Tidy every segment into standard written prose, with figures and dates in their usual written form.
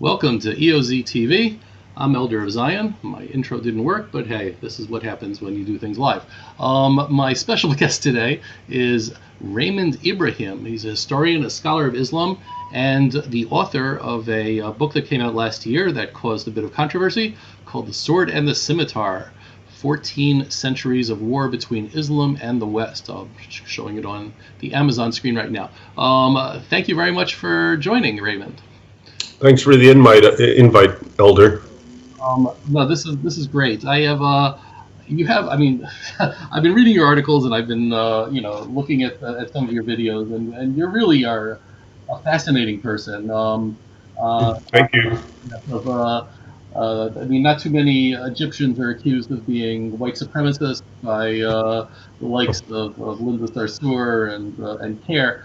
Welcome to EoZTV. I'm Elder of Zion. My intro didn't work, but hey, this is what happens when you do things live. My special guest today is Raymond Ibrahim. He's a historian, a scholar of Islam, and the author of a book that came out last year that caused a bit of controversy called The Sword and the Scimitar, 14 Centuries of War Between Islam and the West. I'm showing it on the Amazon screen right now. Thank you very much for joining, Raymond. Thanks for the invite, Elder. No, this is great. I have, I mean, I've been reading your articles and I've been, looking at some of your videos, and you really are a fascinating person. Thank you. I mean, not too many Egyptians are accused of being white supremacists by the likes of Linda Sarsour and CARE.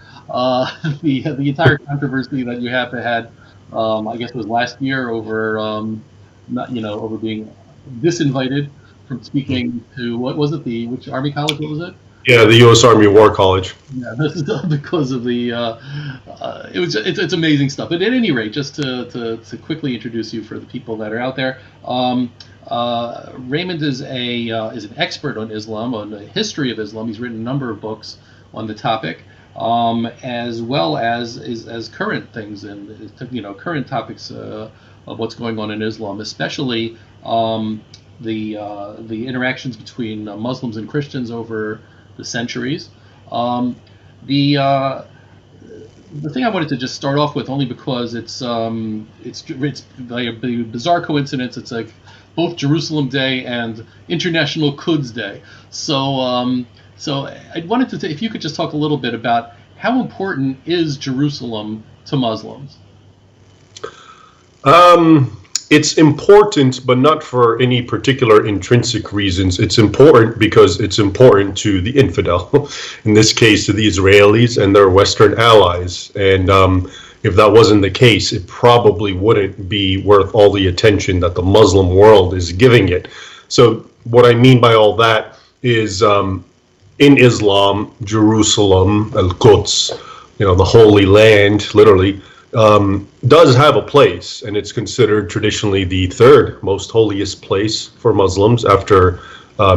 The entire controversy that you have had, I guess it was last year over over being disinvited from speaking to, what was it, which Army college, what was it? Yeah, the U.S. Army War College. Yeah, this is because of the it's amazing stuff. But at any rate, just to quickly introduce you for the people that are out there, Raymond is an expert on Islam, on the history of Islam. He's written a number of books on the topic, as well as current things and current topics of what's going on in Islam, especially the interactions between Muslims and Christians over the centuries. The thing I wanted to just start off with, only because it's like a bizarre coincidence. It's like both Jerusalem Day and International Quds Day. So I wanted to, if you could just talk a little bit about how important is Jerusalem to Muslims? It's important, but not for any particular intrinsic reasons. It's important because it's important to the infidel, in this case to the Israelis and their Western allies. And if that wasn't the case, it probably wouldn't be worth all the attention that the Muslim world is giving it. So what I mean by all that is, in Islam, Jerusalem, Al-Quds, the Holy Land, literally, does have a place, and it's considered traditionally the third most holiest place for Muslims after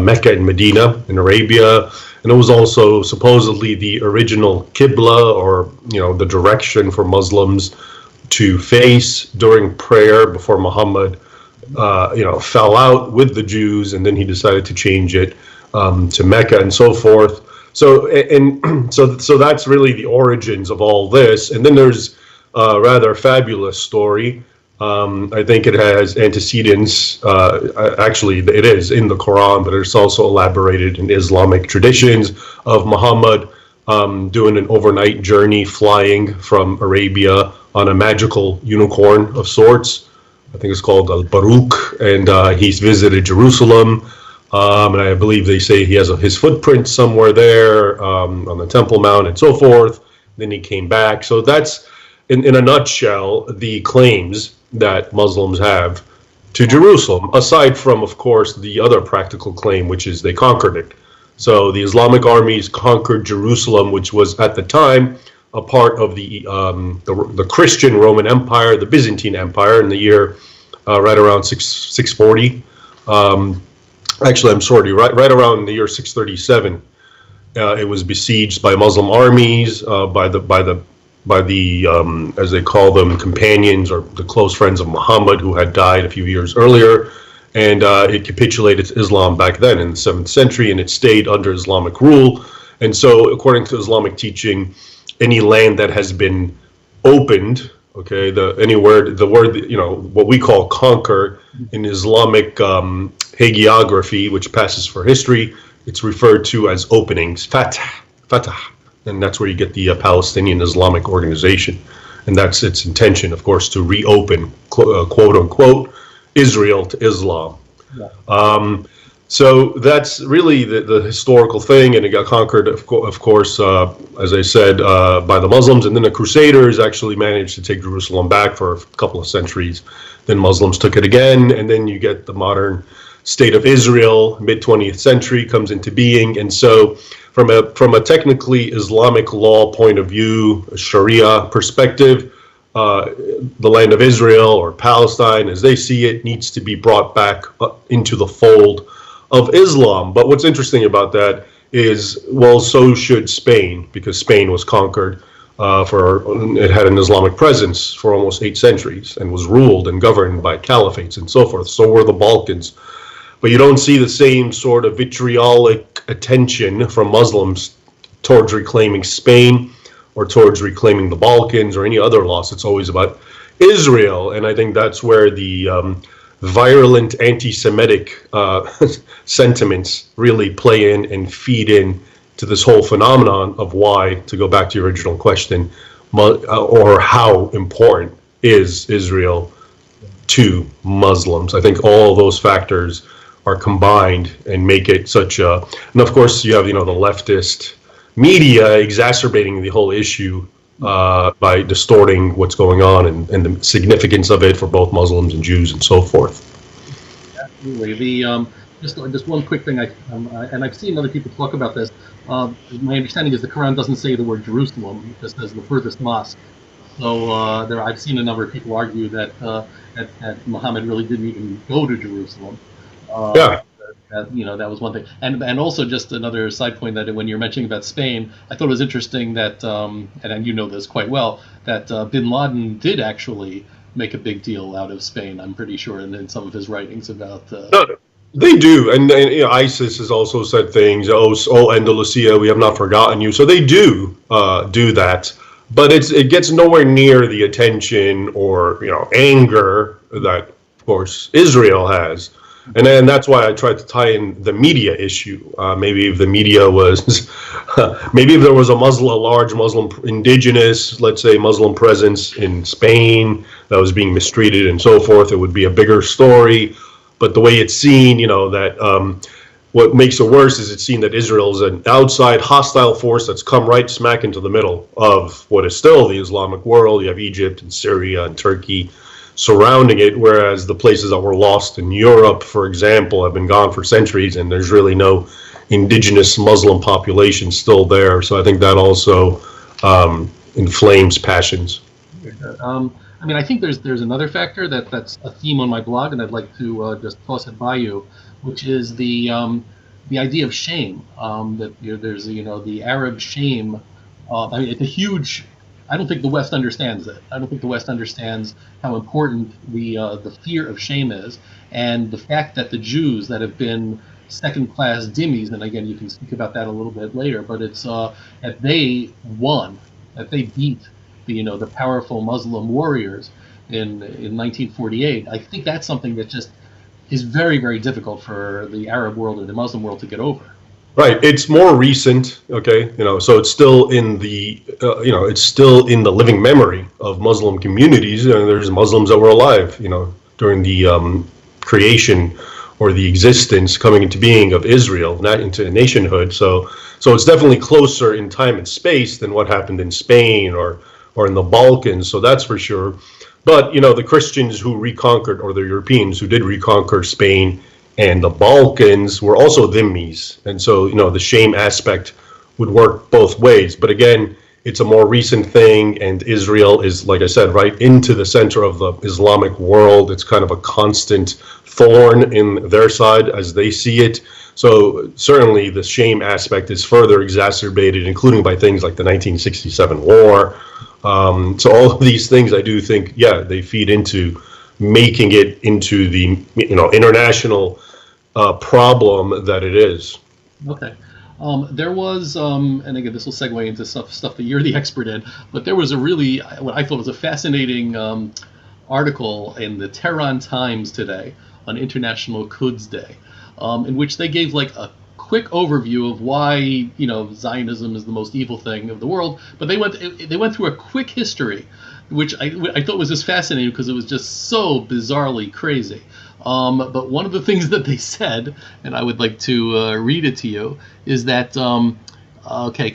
Mecca and Medina in Arabia. And it was also supposedly the original Qibla, or the direction for Muslims to face during prayer before Muhammad fell out with the Jews, and then he decided to change it to Mecca and so forth. So that's really the origins of all this. And then there's a rather fabulous story. I think it has antecedents. Actually, it is in the Quran, but it's also elaborated in Islamic traditions of Muhammad doing an overnight journey, flying from Arabia on a magical unicorn of sorts. I think it's called Al-Baruch, and he's visited Jerusalem. And I believe they say he has his footprint somewhere there on the Temple Mount and so forth. Then he came back. So that's, in a nutshell, the claims that Muslims have to Jerusalem, aside from, of course, the other practical claim, which is they conquered it. So the Islamic armies conquered Jerusalem, which was at the time a part of the Christian Roman Empire, the Byzantine Empire, in the year right around 640. Actually, I'm sorry, right around the year 637, it was besieged by Muslim armies, by the as they call them, companions or the close friends of Muhammad, who had died a few years earlier, and it capitulated to Islam back then in the 7th century, and it stayed under Islamic rule. And so, according to Islamic teaching, any land that has been opened, okay, the word, what we call conquer in Islamic hagiography, which passes for history, it's referred to as openings, fatah, and that's where you get the Palestinian Islamic Organization, and that's its intention, of course, to reopen, quote unquote, Israel to Islam. Yeah. So that's really the historical thing, and it got conquered, of course, as I said, by the Muslims, and then the Crusaders actually managed to take Jerusalem back for a couple of centuries. Then Muslims took it again, and then you get the modern state of Israel, mid-20th century, comes into being. And so from a technically Islamic law point of view, a Sharia perspective, the land of Israel or Palestine, as they see it, needs to be brought back into the fold of Islam. But what's interesting about that is, well, so should Spain, because Spain was conquered it had an Islamic presence for almost 8 centuries and was ruled and governed by caliphates and so forth. So were the Balkans. But you don't see the same sort of vitriolic attention from Muslims towards reclaiming Spain or towards reclaiming the Balkans or any other loss. It's always about Israel. And I think that's where the virulent anti-Semitic sentiments really play in and feed in to this whole phenomenon of why, to go back to your original question, or how important is Israel to Muslims. I think all those factors are combined and make it such a, and of course you have, the leftist media exacerbating the whole issue by distorting what's going on and the significance of it for both Muslims and Jews and so forth. Absolutely. Just one quick thing, and I've seen other people talk about this. My understanding is the Quran doesn't say the word Jerusalem; it just says the furthest mosque. So I've seen a number of people argue that Muhammad really didn't even go to Jerusalem. That was one thing. And also just another side point, that when you're mentioning about Spain, I thought it was interesting that, and you know this quite well, that Bin Laden did actually make a big deal out of Spain. I'm pretty sure in some of his writings about. No, they do, and ISIS has also said things. Oh, Andalusia, we have not forgotten you. So they do do that, but it gets nowhere near the attention or anger that, of course, Israel has. And then that's why I tried to tie in the media issue. Maybe if the media was, maybe if there was a large Muslim indigenous, let's say Muslim presence in Spain that was being mistreated and so forth, it would be a bigger story. But the way it's seen, that what makes it worse is it's seen that Israel is an outside hostile force that's come right smack into the middle of what is still the Islamic world. You have Egypt and Syria and Turkey surrounding it, whereas the places that were lost in Europe, for example, have been gone for centuries, and there's really no indigenous Muslim population still there. So I think that also inflames passions. I think there's another factor that's a theme on my blog, and I'd like to just toss it by you, which is the idea of shame. That there's the Arab shame. It's a huge. I don't think the West understands it. I don't think the West understands how important the fear of shame is, and the fact that the Jews that have been second-class dhimmis, and again you can speak about that a little bit later, but it's that they won, that they beat the powerful Muslim warriors in 1948. I think that's something that just is very, very difficult for the Arab world or the Muslim world to get over. Right. It's more recent. Okay. So it's still in the, it's still in the living memory of Muslim communities. There's Muslims that were alive, during the creation or the existence coming into being of Israel, not into nationhood. So it's definitely closer in time and space than what happened in Spain or in the Balkans. So that's for sure. But, the Christians who reconquered, or the Europeans who did reconquer Spain and the Balkans, were also dhimmis. And so, the shame aspect would work both ways. But again, it's a more recent thing, and Israel is, like I said, right into the center of the Islamic world. It's kind of a constant thorn in their side as they see it. So certainly the shame aspect is further exacerbated, including by things like the 1967 war. So all of these things, I do think, they feed into making it into the international problem that it is. Okay. There was, and again, this will segue into stuff that you're the expert in, but there was a really, what I thought was a fascinating article in the Tehran Times today on International Quds Day, in which they gave like a quick overview of why Zionism is the most evil thing of the world, but they went through a quick history, which I thought was just fascinating because it was just so bizarrely crazy. But one of the things that they said, and I would like to read it to you, is that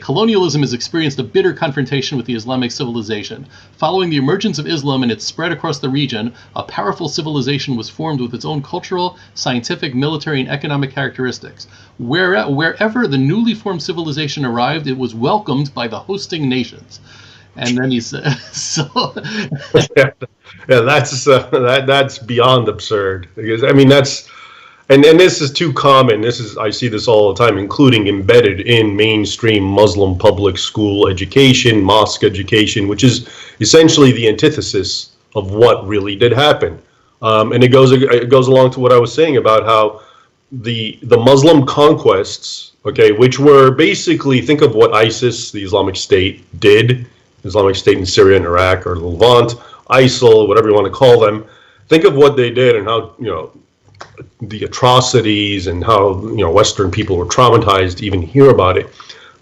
colonialism has experienced a bitter confrontation with the Islamic civilization. Following the emergence of Islam and its spread across the region, a powerful civilization was formed with its own cultural, scientific, military, and economic characteristics. Wherever the newly formed civilization arrived, it was welcomed by the hosting nations. And then he said, so Yeah, yeah, that's beyond absurd. Because I mean that's and this is too common. I see this all the time, including embedded in mainstream Muslim public school education, mosque education, which is essentially the antithesis of what really did happen. And it goes along to what I was saying about how the Muslim conquests, okay, which were basically, think of what ISIS, the Islamic State, did, Islamic State in Syria and Iraq, or the Levant, ISIL, whatever you want to call them. Think of what they did and how, the atrocities and how, Western people were traumatized to even hear about it.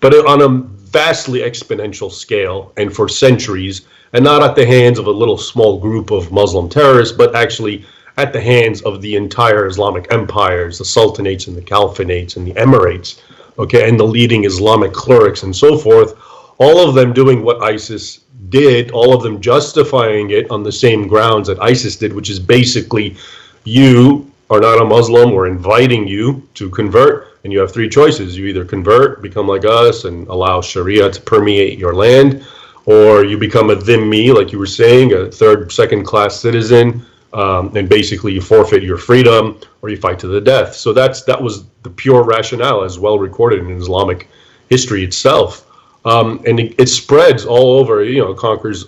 But on a vastly exponential scale and for centuries, and not at the hands of a little small group of Muslim terrorists, but actually at the hands of the entire Islamic empires, the sultanates and the caliphates and the emirates, okay, and the leading Islamic clerics and so forth, all of them doing what ISIS did, all of them justifying it on the same grounds that ISIS did, which is basically, you are not a Muslim, we're inviting you to convert, and you have three choices. You either convert, become like us, and allow Sharia to permeate your land, or you become a dhimmi, like you were saying, a second-class citizen, and basically you forfeit your freedom, or you fight to the death. So that was the pure rationale, as well recorded in Islamic history itself. And it spreads all over, conquers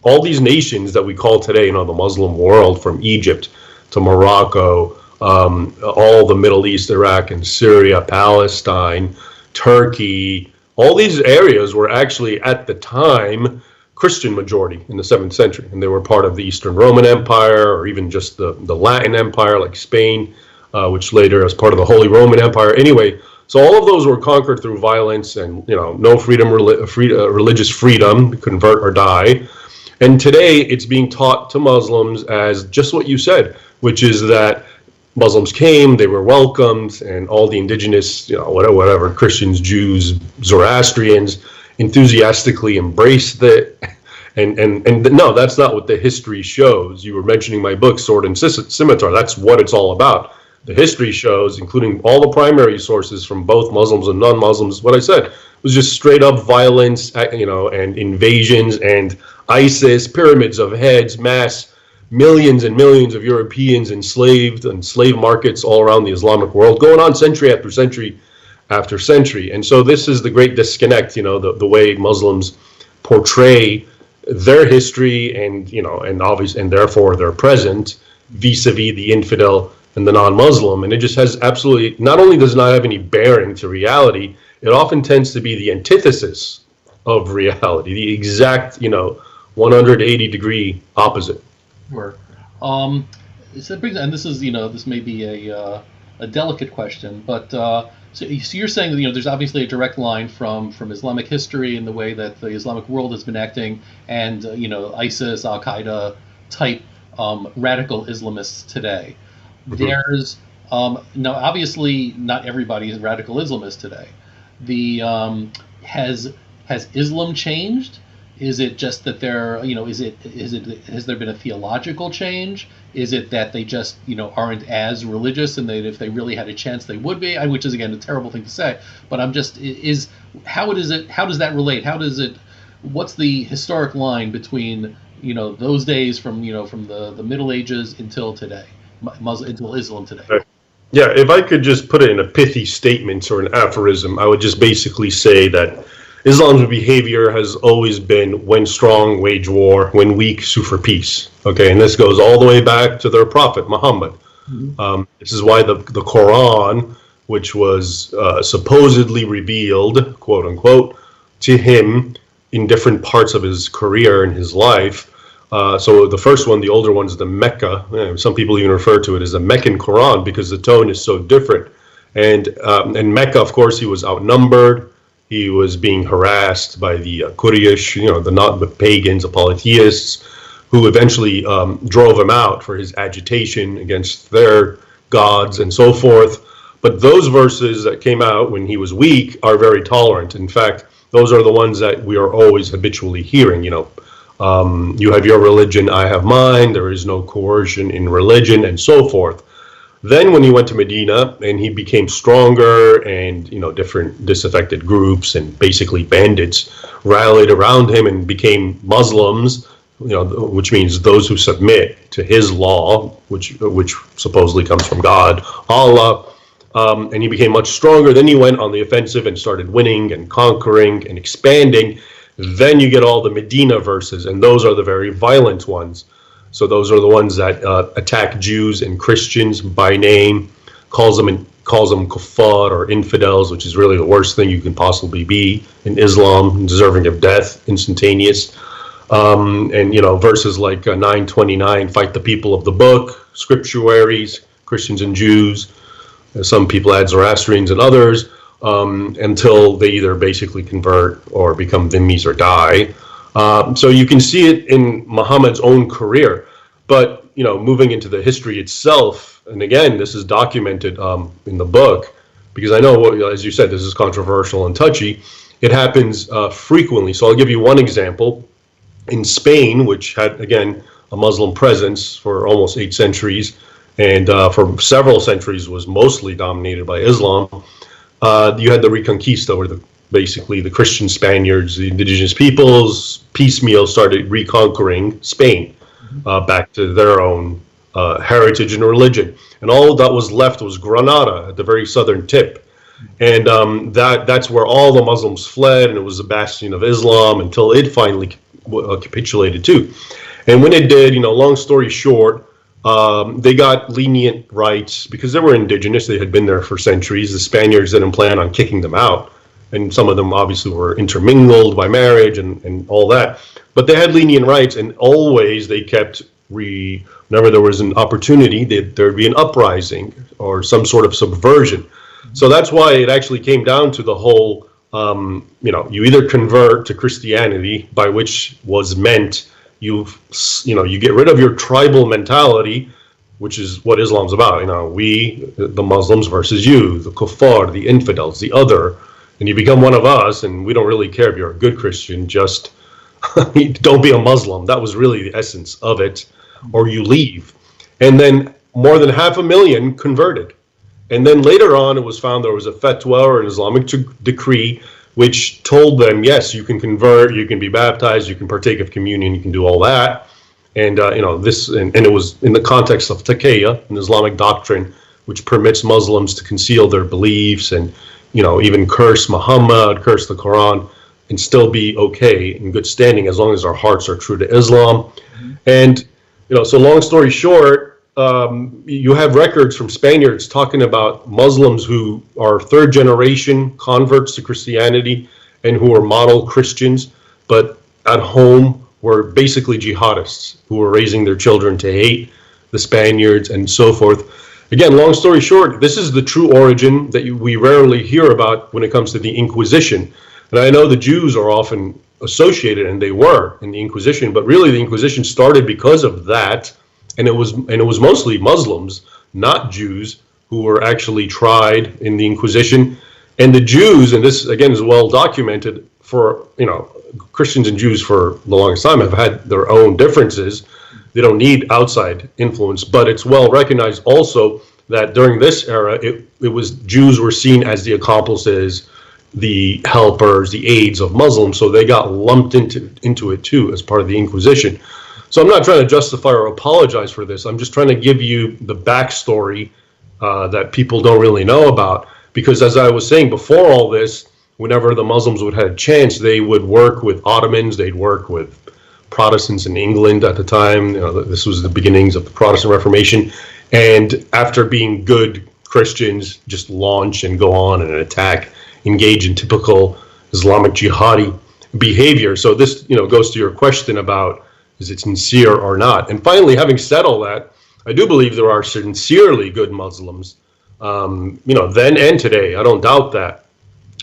all these nations that we call today, the Muslim world, from Egypt to Morocco, all the Middle East, Iraq and Syria, Palestine, Turkey. All these areas were actually, at the time, Christian majority in the 7th century, and they were part of the Eastern Roman Empire, or even just the Latin Empire, like Spain, which later was part of the Holy Roman Empire. Anyway, so all of those were conquered through violence and, no freedom, religious freedom, convert or die. And today it's being taught to Muslims as just what you said, which is that Muslims came, they were welcomed, and all the indigenous, whatever, Christians, Jews, Zoroastrians, enthusiastically embraced it. And no, that's not what the history shows. You were mentioning my book, Sword and Scimitar. That's what it's all about. The history shows, including all the primary sources from both Muslims and non-Muslims, what I said was just straight up violence, and invasions and ISIS, pyramids of heads, mass millions and millions of Europeans enslaved and slave markets all around the Islamic world, going on century after century after century. And so this is the great disconnect, the way Muslims portray their history and, and obviously, and therefore their present vis-a-vis the infidel and the non-Muslim. And it just has absolutely, not only does it not have any bearing to reality, it often tends to be the antithesis of reality, the exact, 180-degree opposite. Sure. So it brings, and this is, this may be a delicate question, but so you're saying that there's obviously a direct line from Islamic history and the way that the Islamic world has been acting, and ISIS, Al Qaeda type radical Islamists today. Mm-hmm. There's now obviously not everybody is radical Islamist today. Has Islam changed? Is it just that has there been a theological change? Is it that they just, aren't as religious, and that if they really had a chance they would be? Which is, again, a terrible thing to say. But how does that relate? What's the historic line between, those days from the Middle Ages until today, until Islam today? Yeah, if I could just put it in a pithy statement or an aphorism, I would just basically say that Islam's behavior has always been, when strong, wage war, when weak, sue for peace. Okay, and this goes all the way back to their prophet, Muhammad. Mm-hmm. This is why the Quran, which was supposedly revealed, quote unquote, to him in different parts of his career and his life. So the first one, the older one, is the Mecca. Some people even refer to it as the Meccan Quran because the tone is so different. And in Mecca, of course, he was outnumbered. He was being harassed by the Quraysh, the pagans, the polytheists, who eventually drove him out for his agitation against their gods and so forth. But those verses that came out when he was weak are very tolerant. In fact, those are the ones that we are always habitually hearing. You have your religion, I have mine. There is no coercion in religion, and so forth. Then when he went to Medina and he became stronger, and different disaffected groups and basically bandits rallied around him and became Muslims, which means those who submit to his law, which supposedly comes from God, Allah. And he became much stronger. Then he went on the offensive and started winning and conquering and expanding. Then you get all the Medina verses, and those are the very violent ones. So those are the ones that attack Jews and Christians by name, calls them kuffar or infidels, which is really the worst thing you can possibly be in Islam, deserving of death, instantaneous. And verses like 9:29, fight the people of the book, scriptuaries, Christians and Jews. Some people add Zoroastrians and others, until they either basically convert or become dhimmis or die. So you can see it in Muhammad's own career. But moving into the history itself, and again, this is documented in the book, because I know, as you said, this is controversial and touchy. It happens frequently. So I'll give you one example. In Spain, which had, again, a Muslim presence for almost 8 centuries, and for several centuries was mostly dominated by Islam, you had the Reconquista, where basically the Christian Spaniards, the indigenous peoples, piecemeal started reconquering Spain back to their own heritage and religion. And all that was left was Granada at the very southern tip. And that's where all the Muslims fled, and it was a bastion of Islam until it finally capitulated too. And when it did, long story short, they got lenient rights because they were indigenous. They had been there for centuries. The Spaniards didn't plan on kicking them out. And some of them obviously were intermingled by marriage and all that. But they had lenient rights, and always they kept, whenever there was an opportunity, there'd be an uprising or some sort of subversion. So that's why it actually came down to the whole, you either convert to Christianity, by which was meant you get rid of your tribal mentality, which is what Islam's about. We, the Muslims versus you, the kuffar, the infidels, the other, and you become one of us, and we don't really care if you're a good Christian, just don't be a Muslim. That was really the essence of it, or you leave. And then more than 500,000 converted. And then later on, it was found there was a fatwa or an Islamic decree which told them, yes, you can convert, you can be baptized, you can partake of communion, you can do all that. And and it was in the context of taqiyya, an Islamic doctrine, which permits Muslims to conceal their beliefs and even curse Muhammad, curse the Quran, and still be okay in good standing as long as our hearts are true to Islam. Mm-hmm. And so long story short, you have records from Spaniards talking about Muslims who are third generation converts to Christianity and who are model Christians, but at home were basically jihadists who were raising their children to hate the Spaniards and so forth. Again, long story short, this is the true origin that we rarely hear about when it comes to the Inquisition. And I know the Jews are often associated, and they were in the Inquisition, but really the Inquisition started because of that. And it was mostly Muslims, not Jews, who were actually tried in the Inquisition. And the Jews, and this again is well documented, for Christians and Jews for the longest time have had their own differences. They don't need outside influence, but it's well recognized also that during this era, it was Jews were seen as the accomplices, the helpers, the aides of Muslims, so they got lumped into it too as part of the Inquisition. So I'm not trying to justify or apologize for this. I'm just trying to give you the backstory that people don't really know about. Because as I was saying before all this, whenever the Muslims would have a chance, they would work with Ottomans, they'd work with Protestants in England at the time. This was the beginnings of the Protestant Reformation. And after being good Christians, just launch and go on and attack, engage in typical Islamic jihadi behavior. So this, goes to your question about, is it sincere or not? And finally, having said all that, I do believe there are sincerely good Muslims, then and today. I don't doubt that.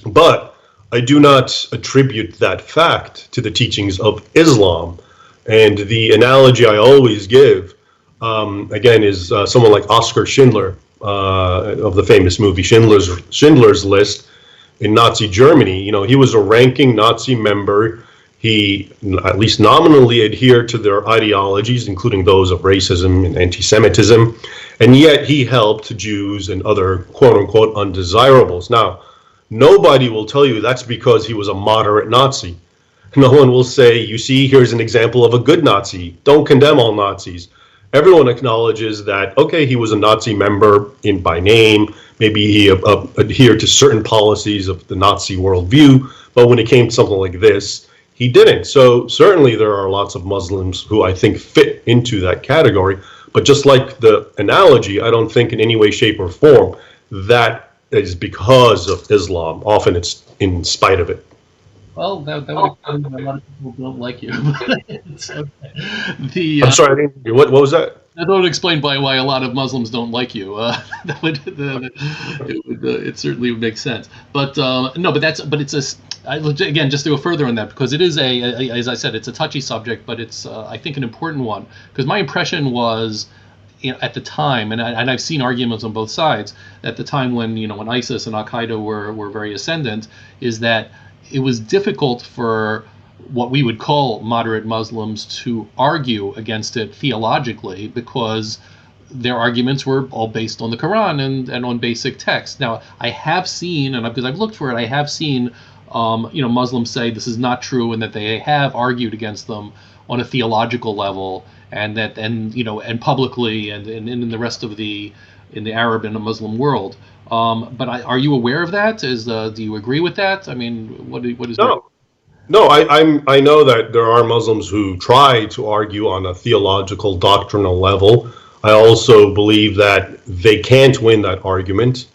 But I do not attribute that fact to the teachings of Islam. And the analogy I always give, again, is someone like Oskar Schindler of the famous movie Schindler's List in Nazi Germany. He was a ranking Nazi member. He, at least nominally, adhered to their ideologies, including those of racism and anti-Semitism. And yet he helped Jews and other quote-unquote undesirables. Now, nobody will tell you that's because he was a moderate Nazi. No one will say, you see, here's an example of a good Nazi. Don't condemn all Nazis. Everyone acknowledges that, okay, he was a Nazi member by name. Maybe he adhered to certain policies of the Nazi worldview. But when it came to something like this, he didn't. So certainly there are lots of Muslims who I think fit into that category. But just like the analogy, I don't think in any way, shape, or form that is because of Islam. Often it's in spite of it. Well, that would explain why a lot of people don't like you. It's okay. I'm sorry, I didn't. What was that? That would explain why a lot of Muslims don't like you. It certainly would make sense. But no, but it's again, just to go further on that, because it is as I said, it's a touchy subject, but it's I think an important one, because my impression was, at the time, and I've seen arguments on both sides at the time when when ISIS and Al Qaeda were very ascendant, is that it was difficult for what we would call moderate Muslims to argue against it theologically, because their arguments were all based on the Quran and on basic text. Now, I have seen, and because I've looked for it, I have seen Muslims say this is not true, and that they have argued against them on a theological level, and publicly, and in the rest of in the Arab and the Muslim world. But are you aware of that? Do you agree with that? I mean, what is No, I know that there are Muslims who try to argue on a theological, doctrinal level. I also believe that they can't win that argument.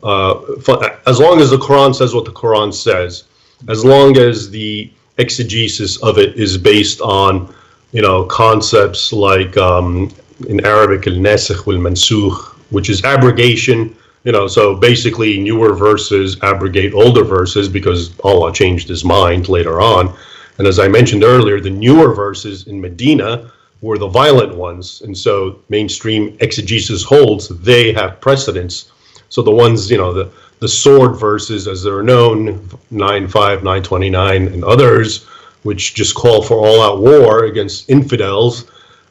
As long as the Quran says what the Quran says, as long as the exegesis of it is based on, concepts like in Arabic al-nasikh wal-mansukh, which is abrogation. So basically newer verses abrogate older verses because Allah changed his mind later on. And as I mentioned earlier, the newer verses in Medina were the violent ones. And so mainstream exegesis holds they have precedence. So the ones, the sword verses as they're known, 9:5, 9:29, and others, which just call for all-out war against infidels,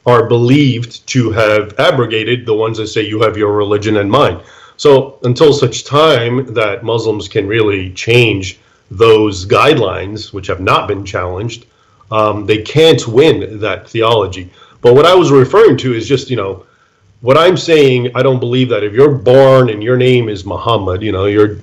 are believed to have abrogated the ones that say you have your religion and mine. So until such time that Muslims can really change those guidelines, which have not been challenged, they can't win that theology. But what I was referring to is just, what I'm saying, I don't believe that if you're born and your name is Muhammad, you're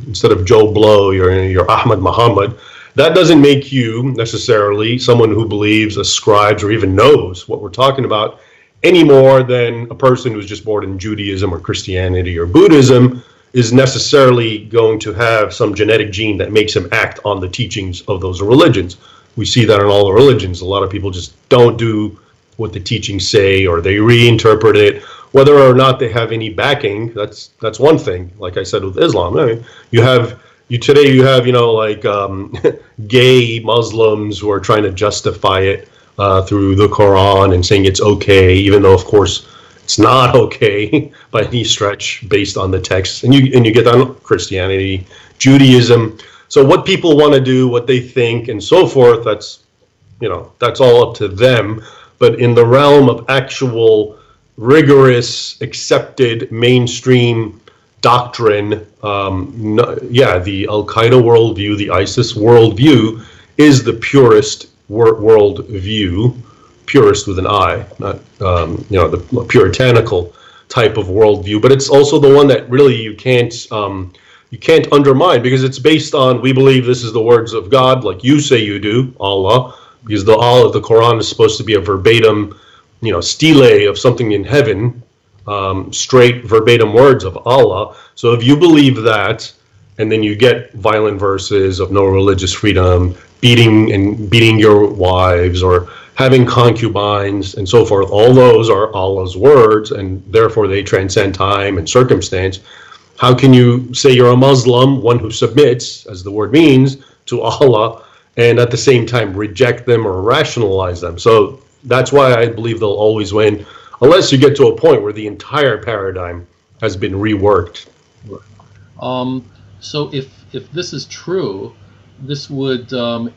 instead of Joe Blow, you're Ahmad Muhammad, that doesn't make you necessarily someone who believes, ascribes, or even knows what we're talking about, any more than a person who's just born in Judaism or Christianity or Buddhism is necessarily going to have some genetic gene that makes him act on the teachings of those religions. We see that in all the religions. A lot of people just don't do what the teachings say, or they reinterpret it. Whether or not they have any backing, that's one thing. Like I said with Islam, I mean, you have gay Muslims who are trying to justify it through the Quran and saying it's okay, even though of course it's not okay by any stretch based on the text. And you get on Christianity, Judaism. So what people want to do, what they think, and so forth, that's all up to them. But in the realm of actual rigorous, accepted mainstream doctrine, the Al-Qaeda worldview, the ISIS worldview is the purest world view, purist with an I, not the puritanical type of worldview, but it's also the one that really you can't undermine, because it's based on, we believe this is the words of God, like you say you do, Allah, because the Quran is supposed to be a verbatim, stele of something in heaven, straight verbatim words of Allah. So if you believe that, and then you get violent verses of no religious freedom, beating your wives, or having concubines and so forth, all those are Allah's words, and therefore they transcend time and circumstance. How can you say you're a Muslim, one who submits, as the word means, to Allah, and at the same time reject them or rationalize them? So that's why I believe they'll always win, unless you get to a point where the entire paradigm has been reworked. So if this is true, this would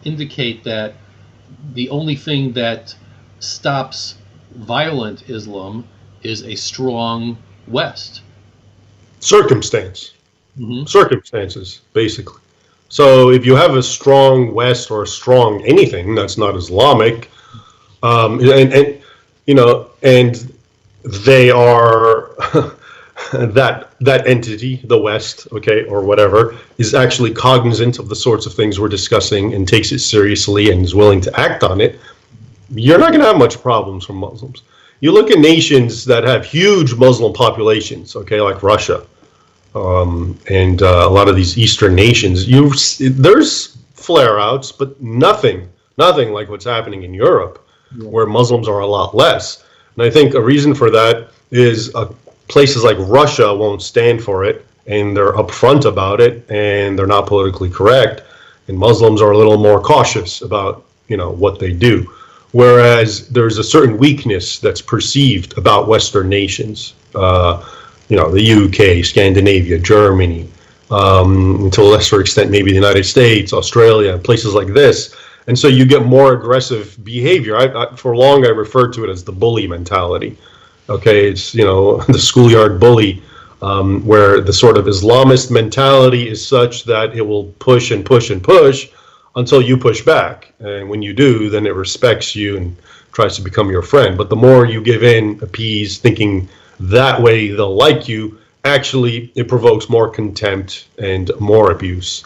indicate that the only thing that stops violent Islam is a strong West? Circumstances, basically. So if you have a strong West or a strong anything that's not Islamic, and you know, and they are that entity, the West, okay, or whatever, is actually cognizant of the sorts of things we're discussing and takes it seriously and is willing to act on it, you're not going to have much problems from Muslims. You look at nations that have huge Muslim populations, okay, like Russia, and a lot of these Eastern nations. There's flare-outs, but nothing like what's happening in Europe, where Muslims are a lot less. And I think a reason for that is places like Russia won't stand for it, and they're upfront about it, and they're not politically correct. And Muslims are a little more cautious about, you know, what they do. Whereas there's a certain weakness that's perceived about Western nations, you know, the UK, Scandinavia, Germany, to a lesser extent maybe the United States, Australia, places like this. And so you get more aggressive behavior. For long I referred to it as the bully mentality. Okay, it's, you know, the schoolyard bully, where the sort of Islamist mentality is such that it will push and push and push until you push back. And when you do, then it respects you and tries to become your friend. But the more you give in, appease, thinking that way they'll like you, actually it provokes more contempt and more abuse.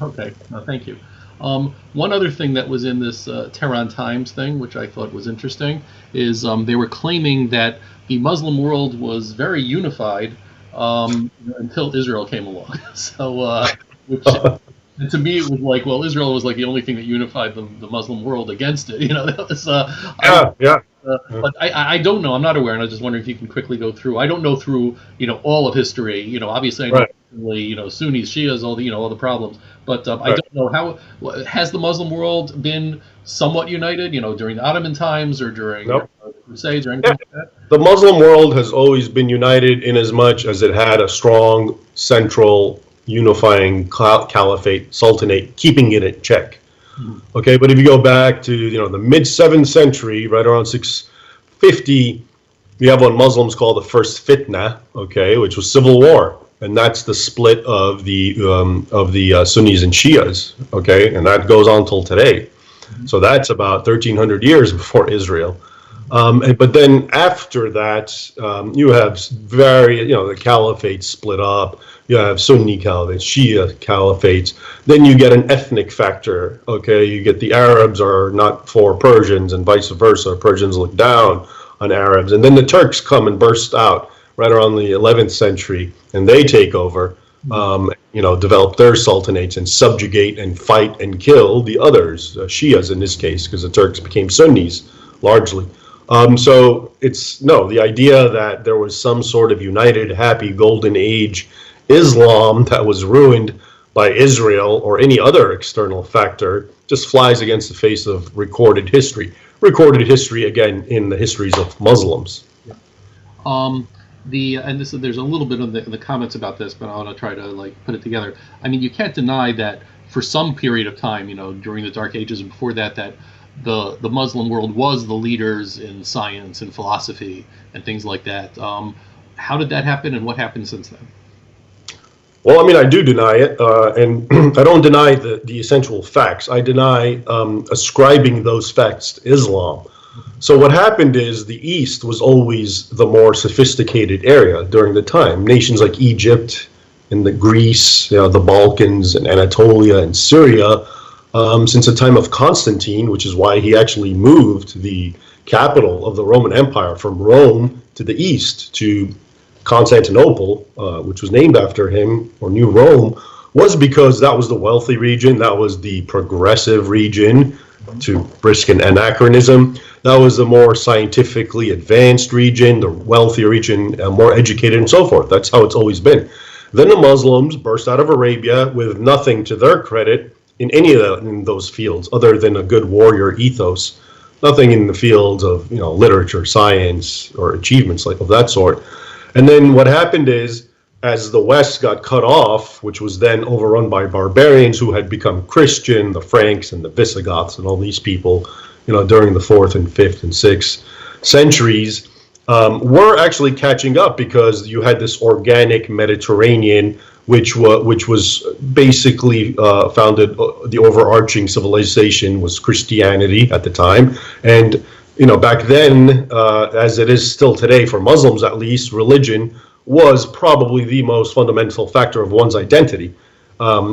Okay, no, thank you. One other thing that was in this Tehran Times thing, which I thought was interesting, is they were claiming that the Muslim world was very unified until Israel came along. So, which to me it was like, well, Israel was like the only thing that unified the Muslim world against it. You know, that was but I don't know. I'm not aware, and I was just wondering if you can quickly go through. I don't know through, you know, all of history. You know, obviously I know, you know, Sunnis, Shias, all the, you know, all the problems. But I don't know how has the Muslim world been somewhat united. You know, during the Ottoman times or during the Crusades or anything like that. The Muslim world has always been united in as much as it had a strong central unifying caliphate, sultanate, keeping it in check. Okay, but if you go back to, you know, the mid 7th century, right around 650, you have what Muslims call the first fitna, okay, which was civil war, and that's the split of the Sunnis and Shias, okay, and that goes on till today. So that's about 1,300 years before Israel. But then after that, you have you know, the caliphate split up. You have Sunni caliphates, Shia caliphates. Then you get an ethnic factor. Okay, you get the Arabs are not for Persians and vice versa. Persians look down on Arabs. And then the Turks come and burst out right around the 11th century, and they take over, you know, develop their sultanates and subjugate and fight and kill the others, Shias in this case, because the Turks became Sunnis largely. So the idea that there was some sort of united, happy, golden age Islam that was ruined by Israel or any other external factor just flies against the face of recorded history. Recorded history, again, in the histories of Muslims. There's a little bit in the comments about this, but I want to try to like put it together. I mean, you can't deny that for some period of time, you know, during the Dark Ages and before that, that the Muslim world was the leaders in science and philosophy and things like that. How did that happen, and what happened since then? Well, I mean, I do deny it, and I don't deny the essential facts. I deny ascribing those facts to Islam. So what happened is the East was always the more sophisticated area during the time. Nations like Egypt and Greece, you know, the Balkans and Anatolia and Syria, since the time of Constantine, which is why he actually moved the capital of the Roman Empire from Rome to the east to Constantinople, which was named after him, or New Rome, was because that was the wealthy region, that was the progressive region, to risk an anachronism. That was the more scientifically advanced region, the wealthier region, more educated and so forth. That's how it's always been. Then the Muslims burst out of Arabia with nothing to their credit in any of in those fields other than a good warrior ethos. Nothing in the fields of, you know, literature, science, or achievements like of that sort. And then what happened is, as the West got cut off, which was then overrun by barbarians who had become Christian, the Franks and the Visigoths and all these people, you know, during the 4th and 5th and 6th centuries, were actually catching up because you had this organic Mediterranean, which was basically founded. The overarching civilization was Christianity at the time, and back then, as it is still today for Muslims at least, religion was probably the most fundamental factor of one's identity.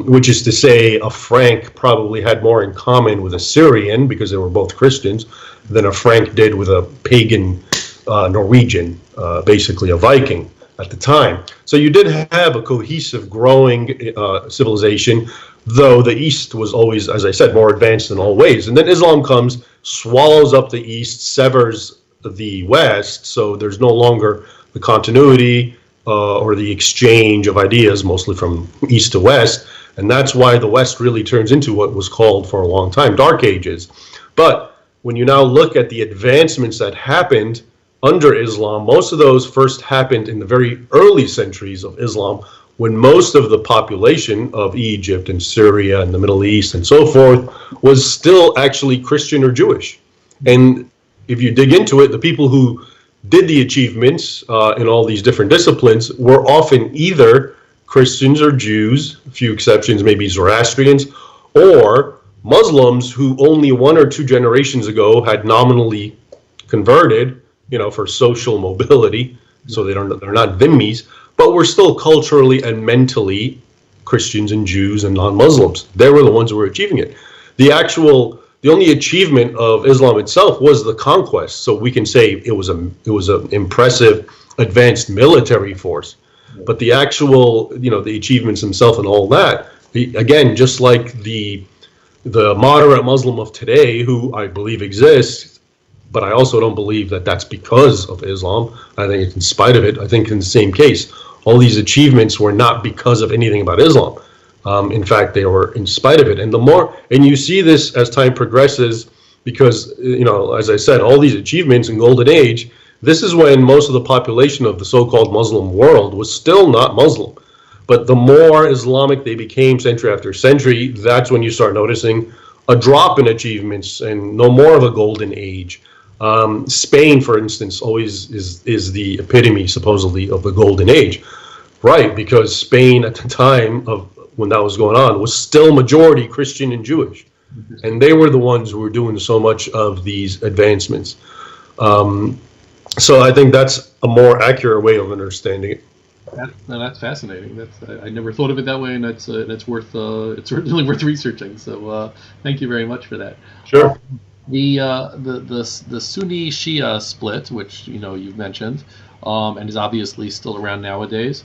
Which is to say, a Frank probably had more in common with a Syrian, because they were both Christians, than a Frank did with a pagan Norwegian, basically a Viking at the time. So you did have a cohesive, growing civilization, though the East was always, as I said, more advanced in all ways. And then Islam comes, swallows up the East, severs the West, so there's no longer the continuity or the exchange of ideas, mostly from East to West. And that's why the West really turns into what was called for a long time Dark Ages. But when you now look at the advancements that happened under Islam, most of those first happened in the very early centuries of Islam, when most of the population of Egypt and Syria and the Middle East and so forth was still actually Christian or Jewish. And if you dig into it, the people who did the achievements in all these different disciplines were often either Christians or Jews, a few exceptions, maybe Zoroastrians, or Muslims who only 1 or 2 generations ago had nominally converted, for social mobility, so they're not dhimmis, but were still culturally and mentally Christians and Jews and non-Muslims. They were the ones who were achieving it. The only achievement of Islam itself was the conquest. So we can say it was an impressive, advanced military force. But the actual, the achievements themselves and all that, again, just like the moderate Muslim of today, who I believe exists, but I also don't believe that that's because of Islam. I think it's in spite of it. I think in the same case, all these achievements were not because of anything about Islam. In fact, they were in spite of it. And you see this as time progresses, because, as I said, all these achievements in Golden Age, this is when most of the population of the so-called Muslim world was still not Muslim. But the more Islamic they became century after century, that's when you start noticing a drop in achievements and no more of a Golden Age. Spain, for instance, always is the epitome, supposedly, of the Golden Age. Right, because Spain at the time of when that was going on was still majority Christian and Jewish. And they were the ones who were doing so much of these advancements. So I think that's a more accurate way of understanding it. That's fascinating. I never thought of it that way, and it's it's certainly worth researching. So thank you very much for that. Sure. The Sunni Shia split, which you've mentioned, and is obviously still around nowadays.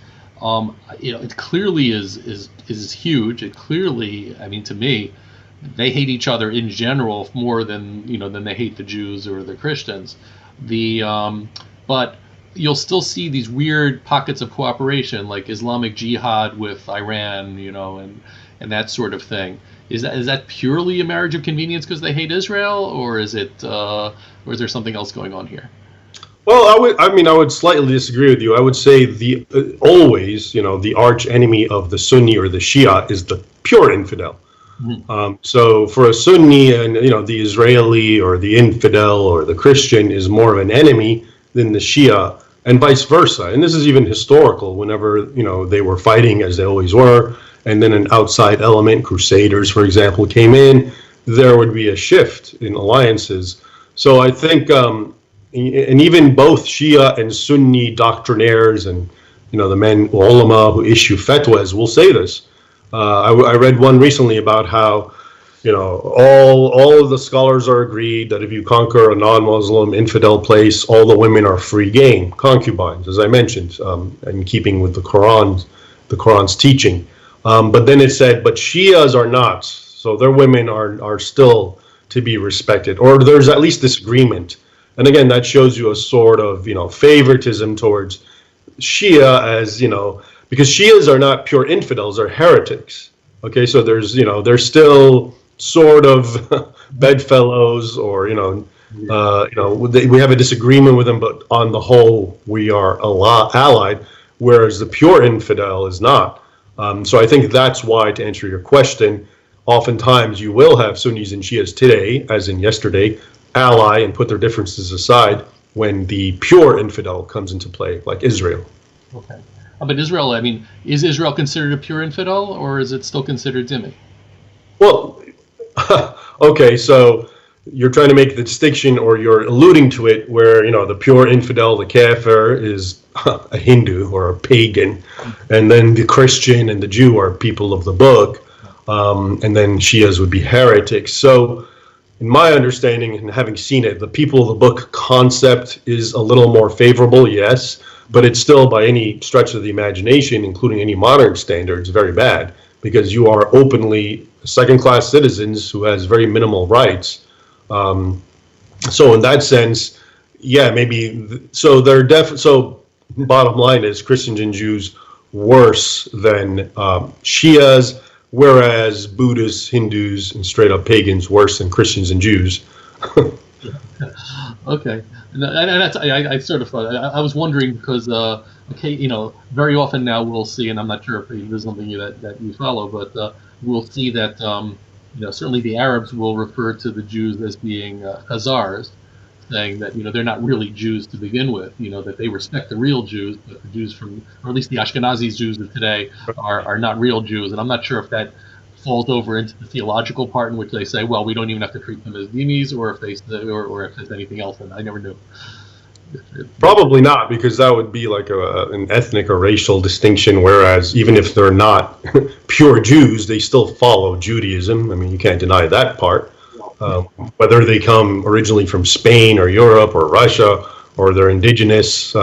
It clearly is huge. It clearly, to me, they hate each other in general more than they hate the Jews or the Christians. But you'll still see these weird pockets of cooperation, like Islamic Jihad with Iran, and that sort of thing. Is that purely a marriage of convenience because they hate Israel, or is there something else going on here? Well, I would slightly disagree with you. I would say always, the arch enemy of the Sunni or the Shia is the pure infidel. Mm-hmm. So for a Sunni, and the Israeli or the infidel or the Christian is more of an enemy than the Shia, and vice versa. And this is even historical. Whenever they were fighting, as they always were, and then an outside element, Crusaders, for example, came in, there would be a shift in alliances. So I think. And even both Shia and Sunni doctrinaires and the men ulama who issue fatwas will say this. I read one recently about how all of the scholars are agreed that if you conquer a non-Muslim infidel place, all the women are free game, concubines, as I mentioned, in keeping with the Quran's teaching. But then it said, but Shias are not, so their women are still to be respected, or there's at least disagreement. And again, that shows you a sort of, favoritism towards Shia as, because Shias are not pure infidels, they're heretics. Okay, so there's, they're still sort of bedfellows, or, we have a disagreement with them, but on the whole, we are allied, whereas the pure infidel is not. So I think that's why, to answer your question, oftentimes you will have Sunnis and Shias today, as in yesterday, ally and put their differences aside when the pure infidel comes into play, like Israel. Okay. But Israel, I mean, is Israel considered a pure infidel, or is it still considered dhimmi? Well, okay, so you're trying to make the distinction, or you're alluding to it, where, the pure infidel, the kafir, is a Hindu or a pagan, and then the Christian and the Jew are people of the book, and then Shias would be heretics. So, in my understanding and having seen it, the people of the book concept is a little more favorable, yes, but it's still, by any stretch of the imagination, including any modern standards, very bad, because you are openly second-class citizens who has very minimal rights. So in that sense, yeah, maybe. So they're So bottom line is, Christians and Jews worse than Shias, whereas Buddhists, Hindus, and straight-up pagans worse than Christians and Jews. Okay, and that's, I sort of thought, I was wondering because okay, very often now we'll see, and I'm not sure if this is something that you follow, but we'll see that certainly the Arabs will refer to the Jews as being Khazars, saying that they're not really Jews to begin with, that they respect the real Jews, but the Jews or at least the Ashkenazi Jews of today are not real Jews, and I'm not sure if that falls over into the theological part in which they say, well, we don't even have to treat them as dhimmis, or if there's anything else, and I never knew. Probably not, because that would be like an ethnic or racial distinction, whereas even if they're not pure Jews, they still follow Judaism. I mean, you can't deny that part. Whether they come originally from Spain or Europe or Russia, or they're indigenous,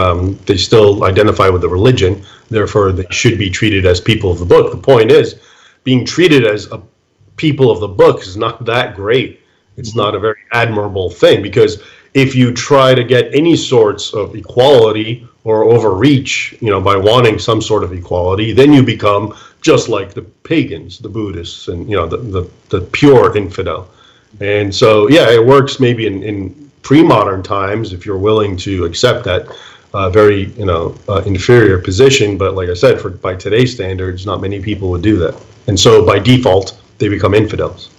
they still identify with the religion. Therefore, they should be treated as people of the book. The point is, being treated as a people of the book is not that great. It's not a very admirable thing, because if you try to get any sorts of equality or overreach, by wanting some sort of equality, then you become just like the pagans, the Buddhists, and the pure infidel. And so, yeah, it works maybe in pre-modern times if you're willing to accept that very inferior position. But like I said, by today's standards, not many people would do that. And so by default, they become infidels.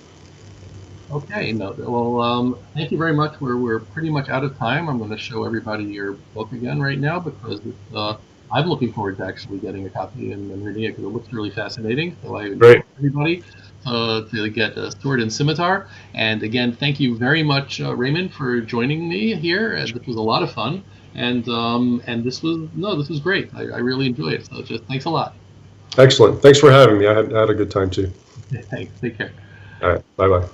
Okay, well, thank you very much. We're pretty much out of time. I'm going to show everybody your book again right now, because I'm looking forward to actually getting a copy and reading it, because it looks really fascinating. So I invite everybody to get a Sword and Scimitar. And again, thank you very much, Raymond, for joining me here. This was a lot of fun, and this was great. I really enjoyed it. So just thanks a lot. Excellent. Thanks for having me. I had a good time too. Thanks. Take care. All right. Bye-bye.